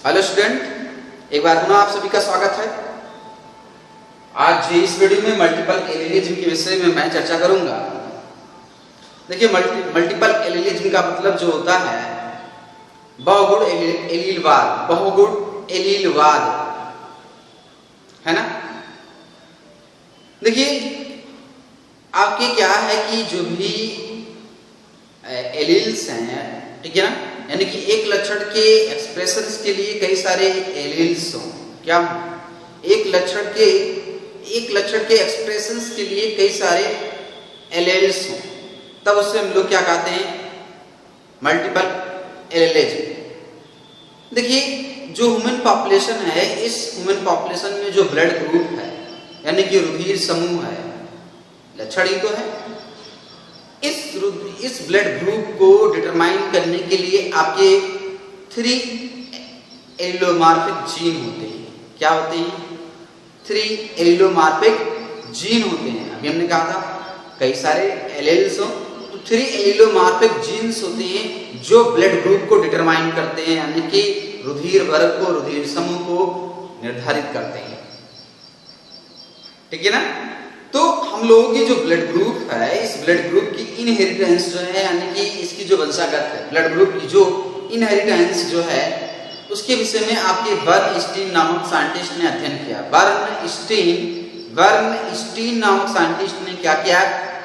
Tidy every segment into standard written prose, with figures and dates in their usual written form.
Hello student, एक बार पुनः आप सभी का स्वागत है। आज इस वीडियो में मल्टीपल एलिलिज्म के विषय में मैं चर्चा करूंगा। देखिए, मल्टीपल एलिलिज्म का मतलब जो होता है बहुगुण एलीलवाद है ना। देखिए, आपके क्या है कि जो भी एलील्स हैं, ठीक है ना, यानी कि एक लक्षण के एक्सप्रेशंस के लिए कई सारे एलील्स हों। क्या एक लक्षण के एक्सप्रेशंस के लिए कई सारे एलील्स हों, तब उससे हम लोग क्या कहते हैं, मल्टीपल एलिलिज्म। देखिए, जो ह्यूमन पॉपुलेशन है, इस ह्यूमन पॉपुलेशन में जो ब्लड ग्रुप है यानी कि रुधिर समूह है, लक्षण ही तो है। इस ब्लड ग्रुप को डिटरमाइन करने के लिए आपके 3 एलिलोमार्फिक जीन होते हैं। क्या होते हैं? 3 एलिलोमार्फिक जीन होते हैं। अभी हमने कहा था कई सारे एलील्स हो, तो 3 एलिलोमार्फिक जीन्स होते हैं जो ब्लड ग्रुप को डिटरमाइन करते हैं, यानी कि रुधिर वर्ग को, रुधिर समूह को निर्धारित करते हैं। ठीक है ना। तो हम लोगों की जो ब्लड ग्रुप है, इस ब्लड ग्रुप की इनहेरिटेंस जो है, यानी कि इसकी जो वंशागत है, ब्लड ग्रुप की जो इनहेरिटेंस जो है, उसके विषय में आपके बर्नस्टीन नामक साइंटिस्ट ने अध्ययन किया। बर्नस्टीन नामक साइंटिस्ट ने क्या किया?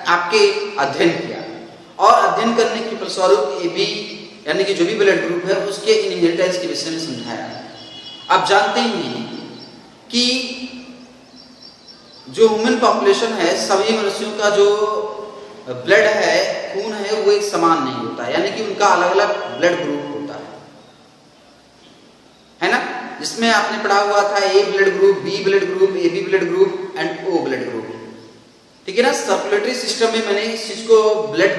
आपके अध्ययन किया, और अध्ययन करने के फलस्वरूप एबी यानी कि जो भी ब्लड ग्रुप है उसके इनहेरिटेंस के विषय में समझाया। आप जानते हैं कि जो ह्यूमन पॉपुलेशन है, सभी मनुष्यों का जो ब्लड है, खून है, वो एक समान नहीं होता, यानी कि उनका अलग अलग ब्लड ग्रुप होता है ना। जिसमें आपने पढ़ा हुआ था A blood group, B blood group, A B blood group and O blood group. ठीक है ना। सर्कुलेटरी सिस्टम में मैंने इस चीज को blood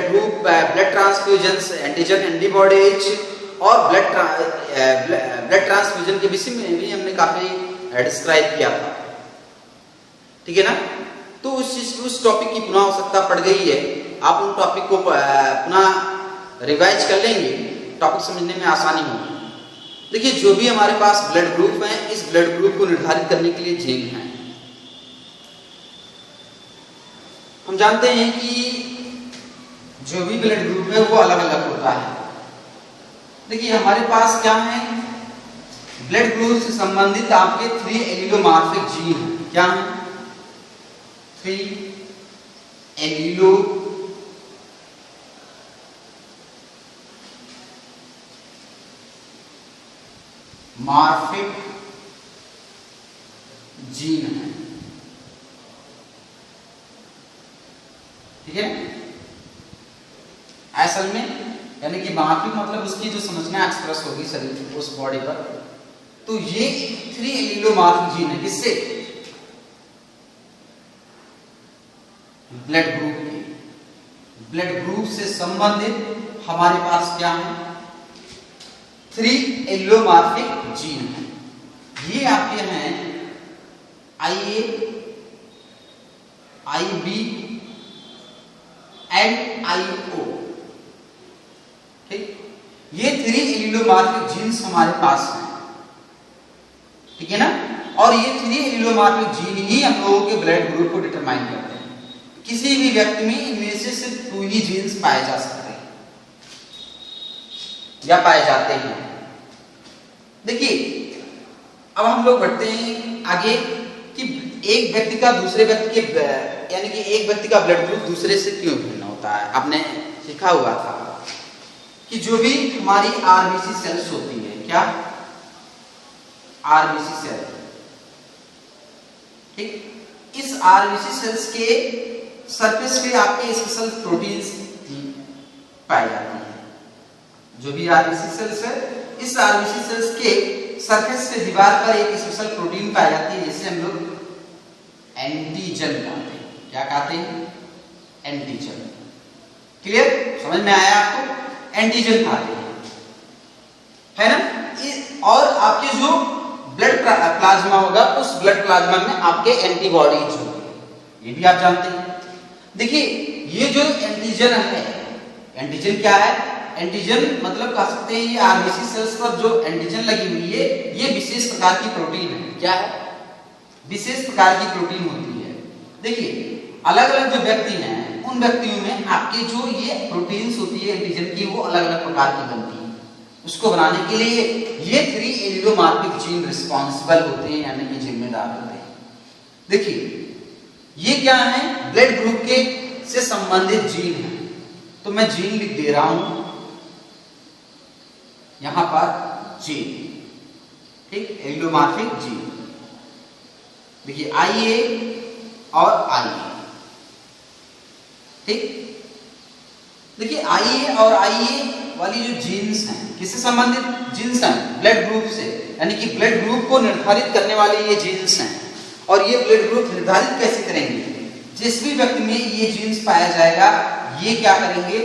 group, blood transfusion, antigen antibodies और ब्लड ट्रांसफ्यूजन के विषय में भी हमने काफी डिस्क्राइब किया था। ठीक है ना। तो उस टॉपिक की पुनः आवश्यकता पड़ गई है। आप उन टॉपिक को पुनः रिवाइज कर लेंगे, टॉपिक समझने में आसानी होगी। देखिए, जो भी हमारे पास ब्लड ग्रुप है, इस ब्लड ग्रुप को निर्धारित करने के लिए जीन है। हम जानते हैं कि जो भी ब्लड ग्रुप है वो अलग अलग होता है। देखिए, हमारे पास क्या है, ब्लड ग्रुप से संबंधित आपके 3 एलिलोमार्फिक जीन है। क्या है? 3 एलिलोमार्फिक जीन है। ठीक है। असल में यानी कि मार्फिक मतलब उसकी जो संरचना एक्सप्रेस होगी शरीर उस बॉडी पर, तो ये 3 एलिलोमार्फिक जीन है। किससे? ब्लड ग्रुप से संबंधित हमारे पास क्या है? 3 एलिलोमार्फिक जीन है। ये आपके हैं IA, IB एंड IO। ठीक, ये 3 एलिलोमार्फिक जीन्स हमारे पास हैं। ठीक है ना। और ये 3 एलिलोमार्फिक जीन ही हम लोगों के ब्लड ग्रुप को डिटरमाइन करते हैं। किसी भी व्यक्ति में इनमें से सिर्फ 2 ही जीन्स पाए जा सकते हैं या पाए जाते हैं। देखिए, अब हम लोग बढ़ते हैं आगे कि एक व्यक्ति का दूसरे व्यक्ति के यानी कि एक व्यक्ति का ब्लड ग्रुप दूसरे से क्यों भिन्न होता है। आपने सीखा हुआ था कि जो भी हमारी आरबीसी सेल्स होती है, क्या आरबीसी सेल, ठीक, इस आरबीसी सेल्स के सरफेस पे आपके स्पेशल प्रोटीन्स पाए जाते हैं। जो भी आरबीसी सेल्स है, इस आरबीसी सेल्स के सरफेस पे दीवार पर एक स्पेशल प्रोटीन पाई जाती है, जिसे हम लोग एंटीजन कहते हैं। क्या कहते हैं? एंटीजन। क्लियर? समझ में आया आपको? एंटीजन कहते हैं, है ना। और आपके जो ब्लड प्लाज्मा होगा, उस ब्लड प्लाज्मा में आपके एंटीबॉडीज होंगे, ये भी आप जानते हैं। देखिए, ये जो एंटीजन है, एंटीजन क्या है? एंटीजन मतलब कह सकते हैं ये आरबीसी सेल्स पर जो एंटीजन लगी हुई है ये विशेष प्रकार की प्रोटीन है। क्या है? विशेष प्रकार की प्रोटीन होती है। देखिए अलग अलग जो व्यक्ति हैं उन व्यक्तियों में आपके जो ये प्रोटीन्स होती है एंटीजन की वो अलग अलग प्रकार की बनती है। उसको बनाने के लिए ये 3 एलिलोमार्फिक जीन रिस्पॉन्सिबल होते हैं यानी कि जिम्मेदार होते हैं। देखिए ये क्या है? ब्लड ग्रुप के से संबंधित जीन है। तो मैं जीन लिख दे रहा हूं यहां पर जीन, ठीक, एलिलोमार्फिक जीन। देखिए IA और IA, ठीक। देखिए IA और IA वाली जो जीन्स हैं किससे संबंधित जीन्स हैं? ब्लड ग्रुप से, यानी कि ब्लड ग्रुप को निर्धारित करने वाले ये जीन्स हैं। और ये ब्लड ग्रुप निर्धारित कैसे करेंगे? जिस भी व्यक्ति में ये जीन्स पाया जाएगा ये क्या करेंगे?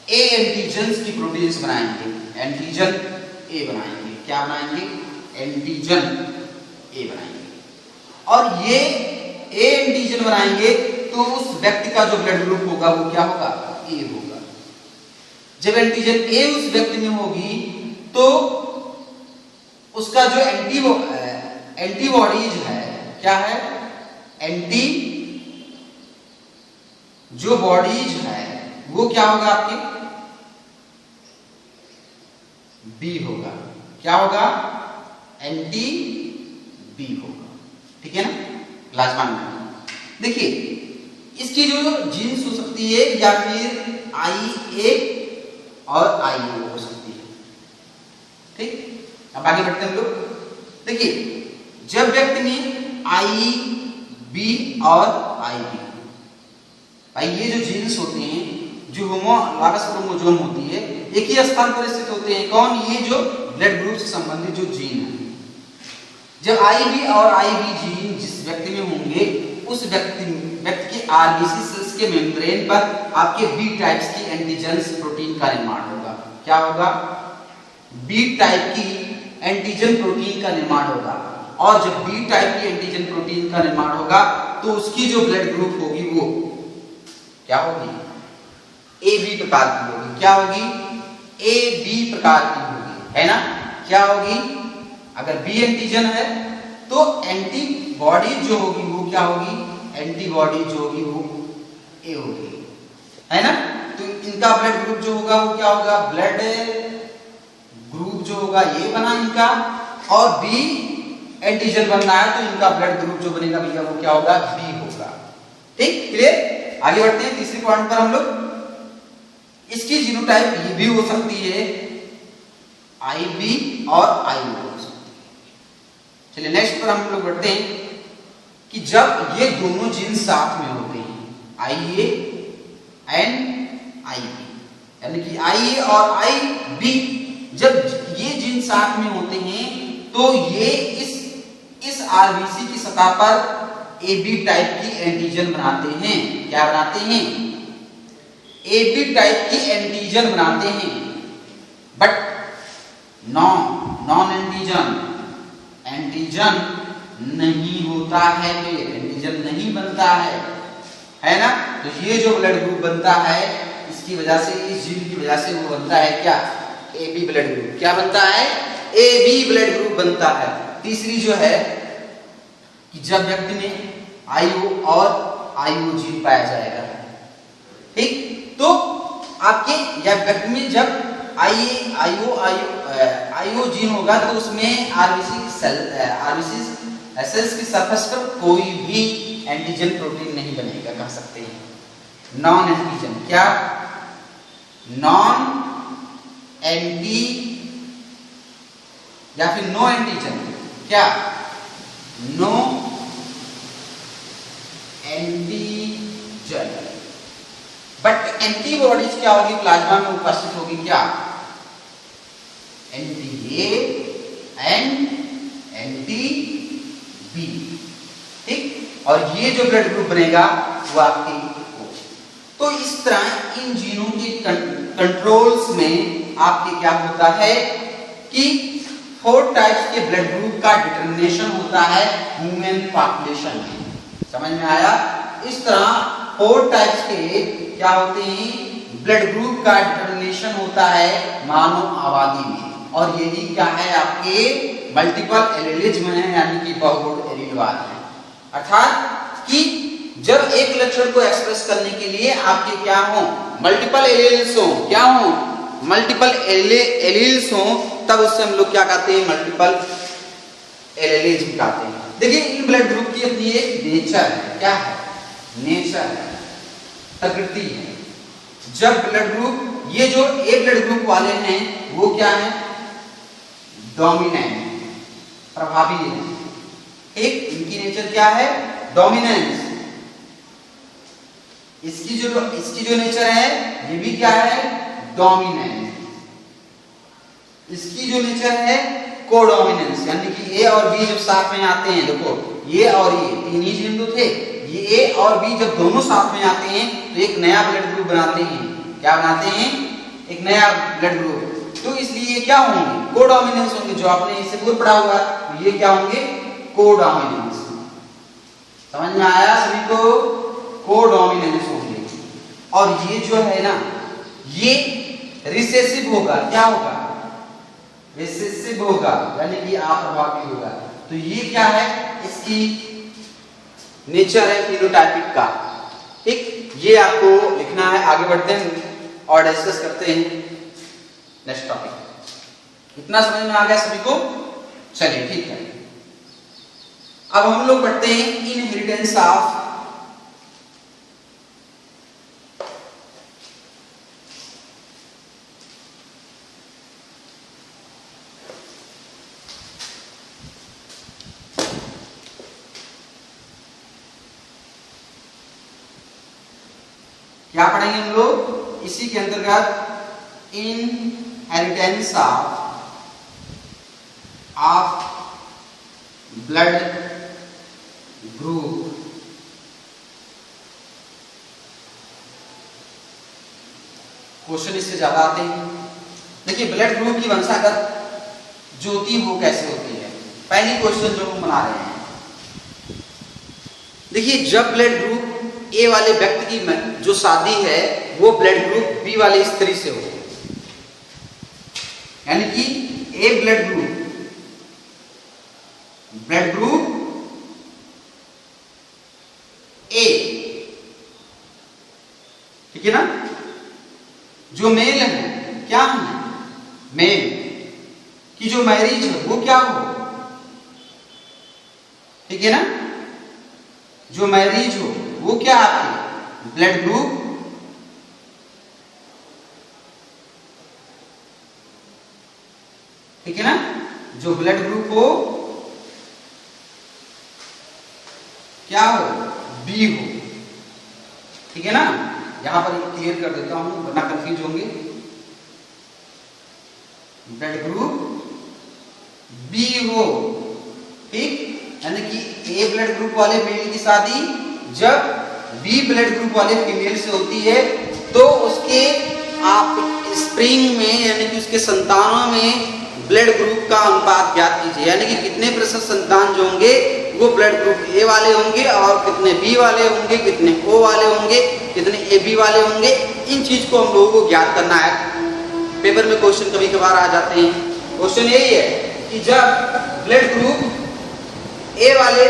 ए एंटीजन्स की प्रोटीन्स बनाएंगे, एंटीजन ए बनाएंगे। क्या बनाएंगे? एंटीजन ए बनाएंगे। और ये ए एंटीजन बनाएंगे तो उस व्यक्ति का जो ब्लड ग्रुप होगा वो क्या होगा? ए होगा। जब एंटीजन ए उस व्यक्ति में होगी तो उसका जो एंटीबॉडीज है क्या है? एंटी जो बॉडीज है वो क्या होगा? आपके बी होगा। क्या होगा? एंटी बी होगा, ठीक है ना, प्लाज्मा में। देखिए इसकी जो जीन्स हो सकती है या फिर IA और IO हो सकती है, ठीक। अब आगे बढ़ते हैं हम लोग। देखिए जब व्यक्ति में IB और IB, भाई ये जो जीन्स होते हैं जो होमोलॉगस क्रोमोसोम होती है एक ही स्थान पर स्थित होते हैं। कौन? ये जो ब्लड ग्रुप से संबंधित जो जीन है। जब IB और IB जीन जिस व्यक्ति में होंगे उस व्यक्ति के आरबीसी सेल्स के मेम्ब्रेन पर आपके बी टाइप्स की एंटीजन्स प्रोटीन का निर्माण होगा। क्या होगा? बी टाइप की एंटीजन प्रोटीन का निर्माण होगा। और जब बी टाइप की एंटीजन प्रोटीन का निर्माण होगा तो उसकी जो ब्लड ग्रुप होगी वो क्या होगी? AB प्रकार की होगी। क्या होगी? AB प्रकार की होगी, है ना। क्या होगी? अगर बी एंटीजन है तो एंटीबॉडी जो होगी वो क्या होगी? एंटीबॉडी जो होगी वो A होगी, है ना। तो इनका ब्लड ग्रुप जो होगा वो क्या होगा? ब्लड ग्रुप जो होगा ये बना इनका, और बी एंटीजन बनना है तो इनका ब्लड ग्रुप जो बनेगा भैया वो क्या होगा? बी होगा, ठीक, क्लियर। आगे बढ़ते हैं तीसरे पॉइंट पर हम लोग। इसकी जीनोटाइप ये भी हो सकती है IB और IO हो सकती है। चलिए नेक्स्ट पर हम लोग बढ़ते हैं कि जब ये दोनों जीन साथ में होते हैं IA एंड IB, यानी कि IA और IB जब ये जीन साथ में होते हैं तो ये इस आरबीसी की सतह पर AB टाइप की एंटीजन बनाते हैं। क्या बनाते हैं? AB टाइप की एंटीजन बनाते हैं। बट नॉन एंटीजन नहीं होता है, एंटीजन नहीं बनता है ना। तो ये जो ब्लड ग्रुप बनता है इसकी वजह से, इस जीन की वजह से वो बनता है क्या? AB blood group. क्या बनता है? AB ब्लड ग्रुप बनता है। तीसरी जो है कि जब व्यक्ति में IO और IO जीन पाया जाएगा, ठीक, तो आपके या व्यक्ति में जब IO जीन होगा तो उसमें आरबीसी सेल्स की सरफेस पर कोई भी एंटीजन प्रोटीन नहीं बनेगा, कह सकते हैं नॉन एंटीजन। क्या? नॉन एंटी या फिर नो एंटीजन। क्या? No antigen. बट एंटीबॉडीज क्या होगी? प्लाज्मा में उपस्थित होगी। क्या? Anti A and anti B, ठीक। और ये जो ब्लड ग्रुप बनेगा वो आपकी O। तो इस तरह इन जीनों के कंट्रोल्स में आपके क्या होता है कि 4 टाइप्स के ब्लड ग्रुप का डिटरमिनेशन होता है ह्यूमन पॉपुलेशन में। समझ में आया? इस तरह 4 टाइप्स के क्या होते हैं? ब्लड ग्रुप का डिटर्मिनेशन होता है मानव आबादी में, और यही क्या है आपके मल्टीपल एलीलिज्म है, यानी कि बहुगुण एलीलवाद है। अर्थात कि जब एक लक्षण को एक्सप्रेस करने के लिए आपके क्या हो, मल्टीपल एलील्स हो, क्या हो, मल्टीपल एलील्स हो, तब उससे हम लोग क्या कहते हैं, मल्टीपल एलीलिज्म कहते हैं। देखिए इन ब्लड ग्रुप की अपनी एक नेचर है, क्या है, नेचर है, प्रकृति है। जब ब्लड ग्रुप, ये जो ए ब्लड ग्रुप वाले हैं वो क्या है, डोमिनेंट, प्रभावी है। एक इनकी नेचर क्या है, डोमिनेंस। इसकी जो नेचर है ये भी क्या है, डोमिनेंस। इसकी जो नेचर है कोडोमिनेंस, यानी कि ए और बी जब साथ में आते हैं, देखो ये और ये तीन ही बिंदु थे, ये ए और बी जब दोनों साथ में आते हैं तो एक नया ब्लड ग्रुप बनाते हैं। क्या बनाते हैं, एक नया ब्लड ग्रुप। तो इसलिए क्या होंगे, कोडोमिनेंस होंगे। जो आपने इसे पूर्व पढ़ा हुआ, तो ये क्या होंगे, कोडोमिनेंस। समझ में आया सभी को, कोडोमिनेंस होंगे। और ये जो है ना, ये रिसेसिव होगा, क्या होगा, रिसेसिव होगा, यानी कि अप्रभावी होगा। तो ये क्या है, इसकी नेचर है फिनोटाइपिक का। ठीक, ये आपको लिखना है। आगे बढ़ते हैं और डिस्कस करते हैं नेक्स्ट टॉपिक। इतना समझ में आ गया सभी को, चलिए ठीक है। अब हम लोग पढ़ते हैं इनहेरिटेंस ऑफ क्या पढ़ेंगे हम लोग इसी के अंतर्गत, inheritance of blood group. Question इससे ज्यादा आते हैं। देखिए ब्लड ग्रुप की वंशागत ज्योति वो कैसे होती है, पहली क्वेश्चन जो हम बना रहे हैं। देखिए जब ब्लड ग्रुप ए वाले व्यक्ति की जो शादी है वो ब्लड ग्रुप बी वाली स्त्री से हो, यानी कि ए ब्लड ग्रुप ए, ठीक है ना, जो मेल है, क्या है, मेल की जो मैरिज है वो क्या हो, ठीक है ना, जो मैरिज हो वो क्या आपके ब्लड ग्रुप ठीक है ना, जो ब्लड ग्रुप हो क्या हो, बी हो, ठीक है ना। यहां पर क्लियर कर देता हूं वरना कंफ्यूज होंगे। ब्लड ग्रुप बी हो, ठीक, यानी कि ए ब्लड ग्रुप वाले मेल की शादी जब बी ब्लड ग्रुप वाले फीमेल से होती है तो उसके आप स्प्रिंग में, यानी कि उसके संतानों में ब्लड ग्रुप का अनुपात ज्ञात कीजिए, यानी कि कितने प्रतिशत संतान जो होंगे वो ब्लड ग्रुप ए वाले होंगे और कितने बी वाले होंगे, कितने ओ वाले होंगे, कितने ए बी वाले होंगे। इन चीज को हम लोगों को ज्ञात करना है। पेपर में क्वेश्चन कभी कभार आ जाते हैं। क्वेश्चन यही है कि जब ब्लड ग्रुप ए वाले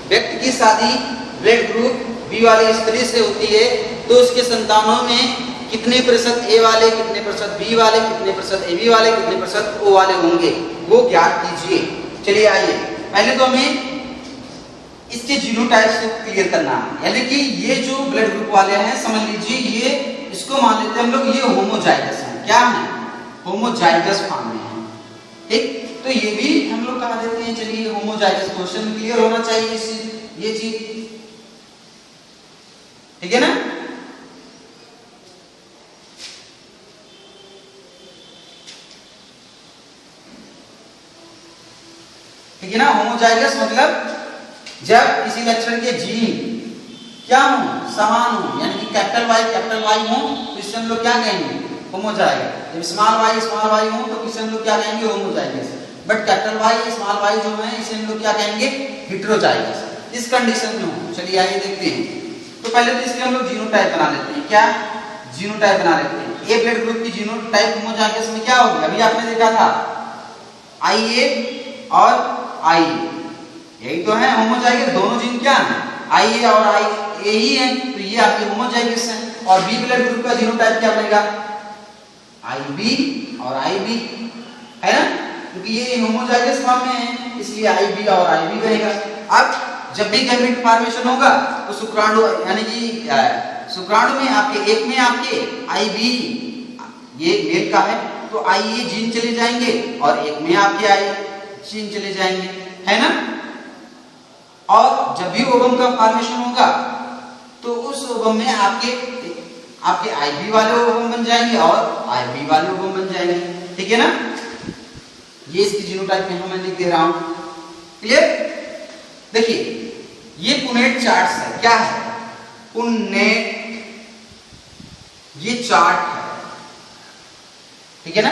व्यक्ति की शादी ब्लड ग्रुप बी वाली स्त्री से होती है तो उसके संतानों में कितने प्रतिशत ए वाले, कितने प्रतिशत बी वाले, कितने प्रतिशत ए बी वाले, कितने प्रतिशत ओ वाले होंगे, वो ज्ञात कीजिए। चलिए आइए, पहले तो हमें इसके जीनोटाइप से क्लियर करना है, यानी कि ये जो ब्लड ग्रुप वाले हैं समझ लीजिए, ये इसको मान लेते हैं हम लोग, ये होमोजाइगस है। क्या है, होमोजाइगस फॉर्म में है, ठीक। तो ये भी हम लोग कहा देते हैं। चलिए होमोजाइगस, क्वेश्चन क्लियर होना चाहिए ये चीज, ठीक है ना। ठीक है ना, होमोजाइगस मतलब जब किसी लक्षण के जीन क्या हो, समान हो, यानी कि कैपिटल वाई हो तो इससे हम लोग क्या कहेंगे, होमोजाइगस। जब स्मॉल वाई हो तो इससे हम लोग क्या कहेंगे, homozygous. But capital Y small Y जो है इसे हम लोग क्या कहेंगे, हेटेरोजाइगस। इस कंडीशन में हो। चलिए आइए देखते हैं। तो पहले तो इसके हम लोग जीनोटाइप बना लेते हैं। क्या, जीनोटाइप बना लेते हैं। ए ब्लड ग्रुप की जीनोटाइप होमोजाइगस में क्या होगी, अभी आपने देखा था IA और IE, यही तो है होमोजाइगस। दोनों जीन क्या है, IA और IA ही है, तो ये आपके होमोजाइगस हैं। और बी ब्लड ग्रुप का जीनोटाइप क्या बनेगा, IB और IB, है ना, क्योंकि ये होमोजाइगस फॉर्म में है इसलिए IB और IB बनेगा। अब जब भी गैमेट फॉर्मेशन होगा तो शुक्राणु यानी कि शुक्राणु में आपके एक में आपके IB ये मेल का है तो IA जीन चले जाएंगे और एक में आपके I जीन चले जाएंगे, है ना। और जब भी ओवम का फॉर्मेशन होगा तो उस ओवम में आपके IB वाले ओवम बन जाएंगे और IB वाले ओवम बन जाएंगे, ठीक है ना। ये इसकी जीनोटाइप में मैं लिख दे रहा हूं, क्लियर। देखिए ये पुनेट चार्ट्स है, क्या है पुनेट, ये चार्ट है, ठीक है ना।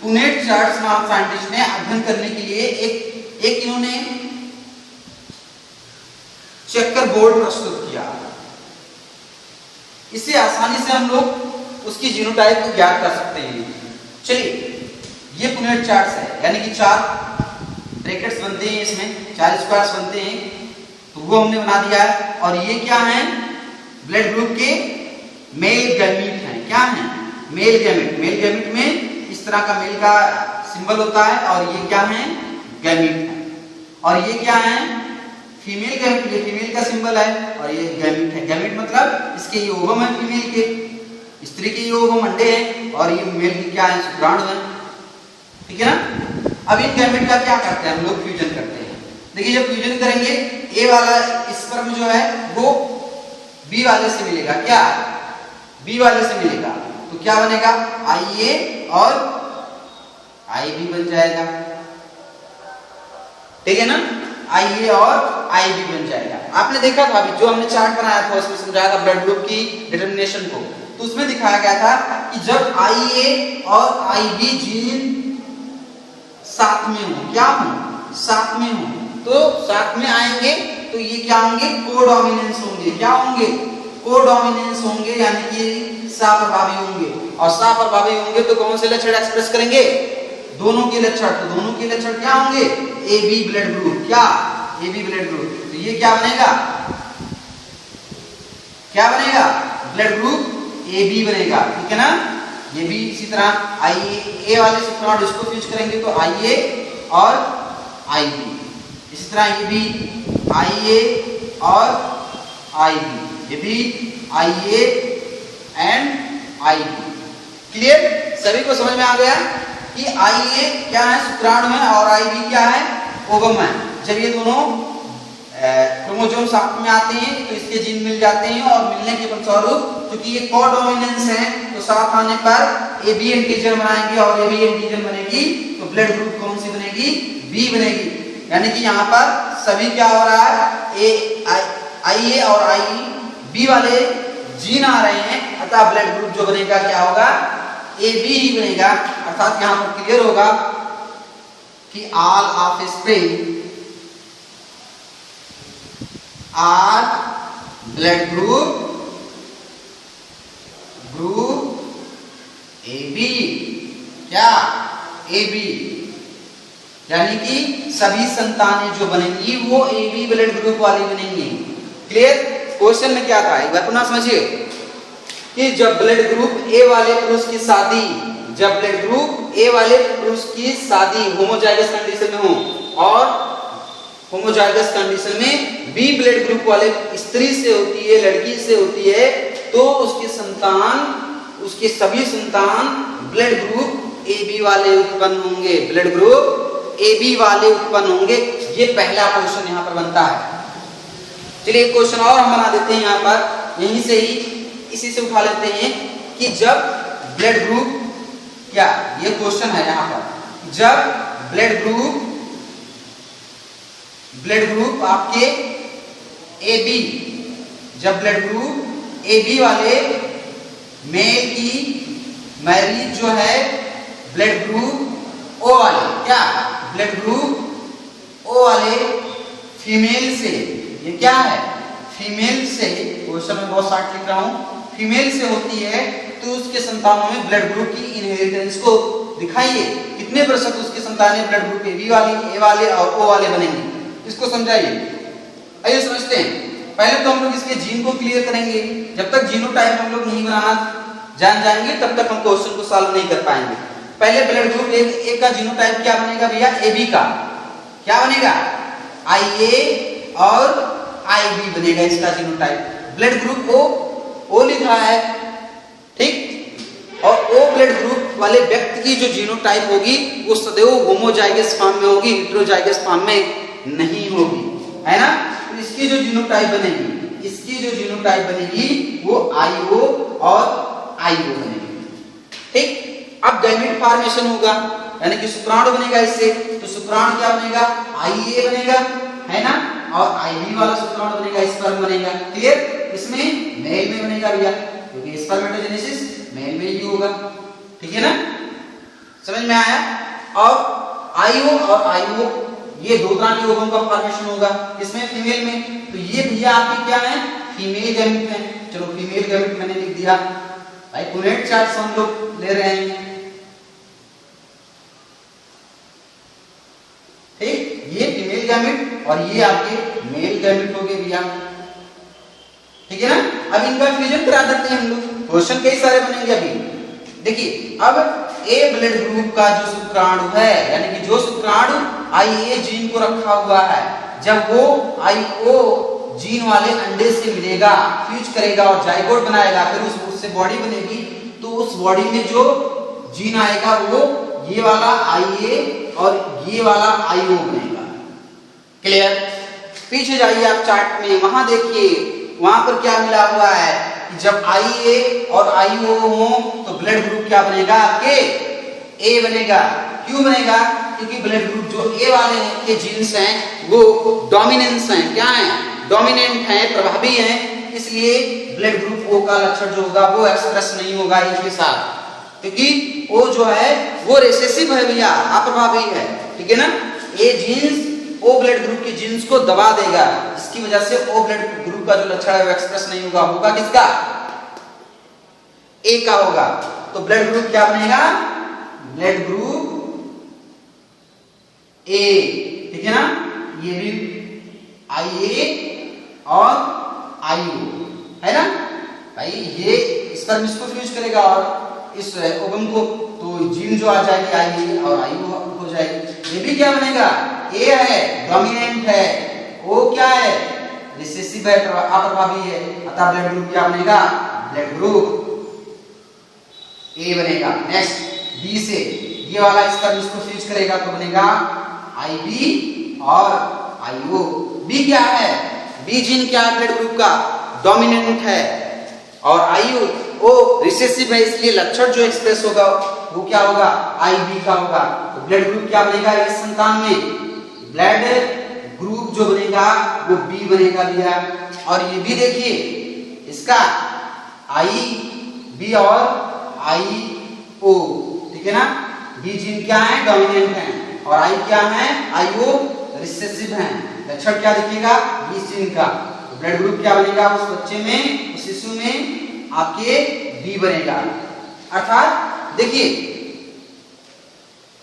पुनेट चार्ट्स नाम साइंटिस्ट ने अध्ययन करने के लिए एक इन्होंने चेकर बोर्ड प्रस्तुत किया। इससे आसानी से हम लोग उसकी जीनोटाइप को ज्ञात कर सकते हैं। चलिए ये पुनेट चार्ट्स है, यानी कि 4 ब्रैकेट्स बनते हैं, इसमें 4 स्क्वायर्स बनते हैं, तो वो हमने बना दिया है। और ये क्या है, ब्लड ग्रुप के मेल गैमीट हैं, क्या है मेल गैमीट। मेल गैमीट में इस तरह का मेल का सिंबल होता है और ये क्या है गैमीट है। और ये क्या है फीमेल गैमीट, ये फीमेल का सिंबल है और ये गैमीट है। गैमीट मतलब इसके ये ओवम है फीमेल के, स्त्री के ये ओवम अंडे हैं और ये मेल की क्या है शुक्राणु है, ठीक है ना। अब इन गैमेट का क्या करते हैं हम लोग, फ्यूजन करते हैं। देखिए जब फ्यूजन करेंगे ए वाला स्पर्म जो है वो बी वाले से मिलेगा, क्या बी वाले से मिलेगा, तो क्या बनेगा IA और IB बन जाएगा, ठीक है ना। IA और IB बन जाएगा। आपने देखा था अभी जो हमने चार्ट बनाया था उसमें समझाया था ब्लड ग्रुप की डिटरमिनेशन को, तो उसमें दिखाया गया था कि जब IA और IB जीन साथ में हो, क्या हो साथ में हो, तो साथ में आएंगे तो ये क्या होंगे कोडोमिनेंस होंगे, क्या होंगे कोडोमिनेंस होंगे, यानी कि सहप्रभावी होंगे। और सहप्रभावी होंगे तो कौन से लक्षण एक्सप्रेस करेंगे, दोनों के लक्षण। तो दोनों के लक्षण क्या होंगे AB ब्लड ग्रुप, क्या AB ब्लड ग्रुप। तो ये क्या बनेगा, क्या बनेगा ब्लड ग्रुप AB बनेगा, ठीक है ना। ये भी इसी तरह IA वाले शुक्राणु इसको फ्यूज करेंगे तो IA और IB, इसी तरह ये भी IA और IB, ये भी IA एंड IB। क्लियर, सभी को समझ में आ गया कि IA क्या है शुक्राणु है और IB क्या है ओवम है। जब ये दोनों क्रोमोसोम साथ में आते हैं तो इसके जीन मिल जाते हैं और मिलने के फलस्वरूप क्योंकि ये कोडोमिनेंस है तो साथ आने पर AB एंटीजन बनाएंगे और AB एंटीजन बनेगी तो ब्लड ग्रुप कौन सी बनेगी B बनेगी। यानी कि यहाँ पर सभी क्या हो रहा है IA और IB वाले जीन आ रहे हैं, अतः ब्लड ग्रुप जो बनेगा क्या होगा AB ही बनेगा। अर्थात यहाँ पर क्लियर होगा कि all offspring are blood group AB, क्या AB, यानी कि सभी संतानें जो बनेंगी वो AB ब्लड ग्रुप वाली बनेंगी। क्लियर, क्वेश्चन में क्या था एक बार पुनः समझिए कि जब ब्लड ग्रुप A वाले पुरुष की शादी, जब ब्लड ग्रुप A वाले पुरुष की शादी होमोजाइगस कंडीशन में हो और होमोजाइगस कंडीशन में B ब्लड ग्रुप वाले स्त्री से होती है, लड़की से होती है, तो उसके संतान, उसके सभी संतान ब्लड ग्रुप AB वाले उत्पन्न होंगे, ब्लड ग्रुप AB वाले उत्पन्न होंगे। ये पहला क्वेश्चन यहाँ पर बनता है। चलिए एक क्वेश्चन और हम बना देते हैं यहाँ पर, यहीं से ही इसी से उठा लेते हैं कि जब ब्लड ग्रुप, क्या ये क्वेश्चन है यहाँ पर, जब ब्लड ग्रुप आपके AB, जब ब्लड ग्रुप AB वाले मेल की मैरिज जो है ब्लड ग्रुप O वाले, क्या ब्लड ग्रुप O वाले फीमेल से, ये क्या है फीमेल से, क्वेश्चन में बहुत शार्ट लिख रहा हूं, फीमेल से होती है तो उसके संतानों में ब्लड ग्रुप की इनहेरिटेंस को दिखाइए। कितने प्रतिशत उसकी संतानें ब्लड ग्रुप ए वाले और ओ वाले बनेंगे, इसको समझाइए। आइए समझते हैं। पहले तो हम लोग इसके जीन को क्लियर करेंगे। जब तक जीनोटाइप हम लोग नहीं बनाना जान जाएंगे तब तक हम क्वेश्चन को सॉल्व नहीं कर पाएंगे। पहले ब्लड ग्रुप ए का जीनोटाइप क्या बनेगा भैया, AB का क्या बनेगा, IA और IB बनेगा इसका जीनोटाइप। ब्लड ग्रुप O लिखा है, ठीक, और O ब्लड ग्रुप वाले व्यक्ति की जो जीनोटाइप होगी वो सदैव होमोजाइगस फॉर्म में होगी, हेटेरोजाइगस फॉर्म में नहीं होगी, है ना। तो इसकी जो जीनोटाइप बनेगी वो IO और IO बनेगी, ठीक। अब गैमेट फॉर्मेशन होगा, यानी कि शुक्राणु बनेगा इससे, तो शुक्राणु क्या बनेगा, IA बनेगा, है ना, और IB वाला शुक्राणु बनेगा, स्पर्म बनेगा। क्लियर। इसमें मेल में बनेगा भैया, क्योंकि स्पर्मेटोजेनेसिस मेल में ही होगा, ठीक है ना, समझ में आया। और IO और IO ये दो तरह के ओवम का फॉर्मेशन होगा, इसमें फीमेल में, तो ये भैया आपके क्या है, फीमेल गैमेट है। चलो फीमेल गैमेट मैंने लिख दिया भाई, पुनेट चार्ट हम लोग ले रहे हैं, ठीक। ये फीमेल गैमेट और ये आपके मेल गैमेट हो गए भैया, ठीक है ना। अब इनका फ्यूजन करा देते हैं हम लोग, क्वेश्चन कई सारे बनेंगे अभी। देखिए अब ए ब्लड ग्रुप का जो शुक्राणु है, यानी कि जो शुक्राणु IA जीन को रखा हुआ है, जब वो IO जीन वाले अंडे से मिलेगा, फ्यूज करेगा और जाइगोट बनाएगा, फिर उससे बॉडी बनेगी, तो उस बॉडी में जो जीन आएगा वो ये वाला IA और ये वाला IO बनेगा। क्लियर। पीछे जाइए आप चार्ट में, वहां देखिए, वहां पर क्या मिला हुआ है कि जब IA और IO हो तो ब्लड ग्रुप क्या बनेगा, आपके A बनेगा। क्यों बनेगा, क्योंकि ब्लड ग्रुप जो A वाले के जीन्स हैं वो डोमिनेंस हैं, क्या है, डोमिनेंट हैं, प्रभावी हैं, इसलिए ब्लड ग्रुप O का लक्षण जो होगा वो एक्सप्रेस नहीं होगा इनके साथ, क्योंकि O जो है वो रिसेसिव है भैया, अप्रभावी है, ठीक है ना। A genes O blood group के जीन्स को दबा देगा, इसकी वजह से O ब्लड ग्रुप का जो लक्षण है वो एक्सप्रेस नहीं होगा, होगा किसका, A का होगा। तो ब्लड ग्रुप क्या बनेगा, ब्लड ग्रुप A, ठीक है ना। ये भी IA और IO है ना भाई, ये स्पर्म इसको फ्यूज करेगा और इस ओवम को, तो जीन जो आ जाएगी IA और IO हो जाएगी। ये भी क्या बनेगा, A है, डोमिनेंट है, O क्या है, रिसेसिव है, अप्रभावी है, अतः ब्लड ग्रुप क्या बनेगा, ब्लड ग्रुप A बनेगा। नेक्स्ट B से ये वाला स्पर्म इसको फ्यूज करेगा तो बनेगा IB और IO। B क्या है, B जीन क्या है ब्लड ग्रुप का, डोमिनेंट है, और IO रिसेसिव है, इसलिए लक्षण जो एक्सप्रेस होगा वो क्या होगा, IB का होगा। तो ब्लड ग्रुप क्या बनेगा इस संतान में, ब्लड ग्रुप जो बनेगा वो B बनेगा भैया। और ये भी देखिए इसका IB और IO, ठीक है ना। B जीन क्या है, डोमिनेंट है, और I क्या है, IO रिसेसिव है। लक्षण क्या दिखेगा, B जीन का, तो ब्लड ग्रुप क्या बनेगा उस बच्चे में, उस शिशु में आपके B बनेगा। अर्थात देखिए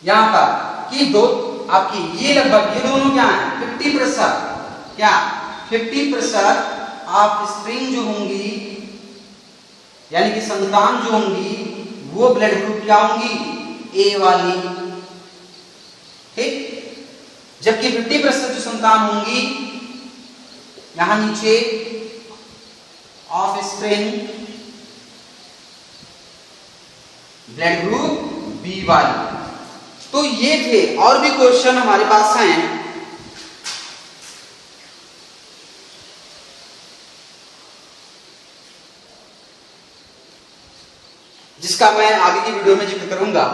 यहां पर कि दो आपकी ये लगभग ये दोनों क्या है, 50%, क्या 50% ऑफ स्प्रिंग जो होंगी, यानी कि संतान जो होंगी वो ब्लड ग्रुप क्या होंगी, A वाली, ठीक। जबकि 50% जो संतान होंगी यहां नीचे of spring blood group B वाली। तो ये थे, और भी क्वेश्चन हमारे पास हैं, जिसका मैं आगे की वीडियो में जिक्र करूंगा।